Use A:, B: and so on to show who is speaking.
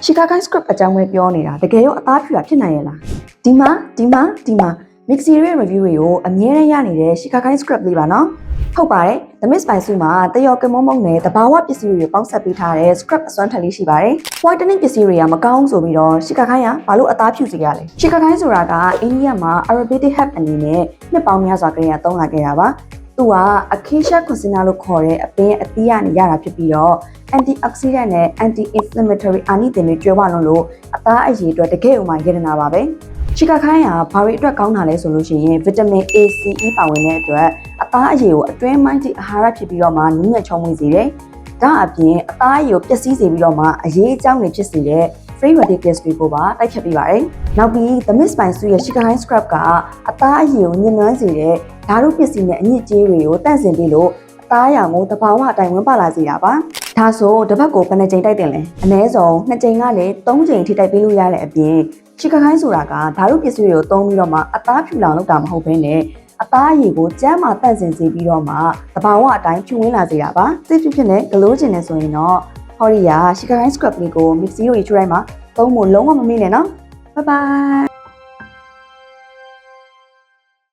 A: Chicago script အကြောင်းပဲပြောနေတာတကယ်ရောအသားဖြူတာဖြစ်နိုင်ရဲ့လားဒီမှာ Mixi ရဲ့ review တွေကိုအမြဲတမ်းရနေတဲ့ Chicago script လေးပါနော်ဟုတ်ပါတယ် The Miss Spice မှာတယောက်ကမုံနဲ့တဘာဝပစ္စည်းတွေပေါင်းဆက်ပေးထားတဲ့ script အစွမ်းထက်လေးရှိပါတယ် whitening ပစ္စည်းတွေကမကောင်းဆိုပြီးတော့ Chicago ကဘာလို့အသားဖြူစေရလဲ Chicago ဆိုတာကအိန္ဒိယမှာ Ayurvedic herb အနေနဲ့နှစ်ပေါင်းများစွာကတည်းကသုံးလာခဲ့တာပါသူက Acacia coccinea လို့ခေါ်တဲ့အပင်အသီးကနေရတာဖြစ်ပြီးတော့ antioxidant နဲ့ anti-inflammatory အာနိသင်တွေကျွဲဝလုံးလို့အသားအရည်အတွက်တကယ်ဥမာရတနာပါပဲချီကာခိုင်းကဘာတွေအတွက်ကောင်းတာလဲဆိုလို့ရှိရင် vitamin A, C, E ပါဝင်တဲ့အတွက်အသားအရည်ကိုအတွင်းပိုင်းထိအာဟာရဖြစ်ပြီးတော့မှနူးညံ့ချုံးမွေ့စေတယ်။ဒါအပြင်အသားအရည်ကိုပျက်စီးစေပြီးတော့မှအရည်အကြောင်းတွေဖြစ်စေတဲ့ free radicals တွေကိုပါတိုက်ဖြတ်ပေးပါတယ်။နောက်ပြီး The Miss Spice ရဲ့ Chicago scrub ကအသားအရည်ကိုညှဉ်းနှွမ်းစေတဲ့ဓာတုပစ္စည်းနဲ့အညစ်အကြေးတွေကိုတန့်စင်ပေးလို့အသားအရောင်ကိုတဘာဝအတိုင်းဝင်ပါလာစေတာပါ။ဒါဆိုတစ်ပတ်ကိုဘယ်နှကြိမ်တိုက်တင်လဲ။အနည်းဆုံး2ကြိမ်ကလည်း3ကြိမ်ထိတိုက်ပေးလို့ရတဲ့အပြင်ချီကာခိုင်းဆိုတာကဓာတုပစ္စည်းတွေကိုသုံးပြီးတော့မှအသားဖြူလောင်လုပ်တာမဟုတ်ဘဲနဲ့အသားအရည်ကိုကျန်းမာတန့်စင်စေပြီးတော့မှသဘာဝအတိုင်းဖြူဝင်လာစေတာပါသိဖြစ်နဲ့ဂလိုးကျင်နေဆိုရင်တော့ဟော်ရီယာချီကာခိုင်း scrub လေးကို Mixi ရိုးရေးချိုးတိုင်းမှာသုံးဖို့လုံးဝမမေ့နဲ့နော် bye bye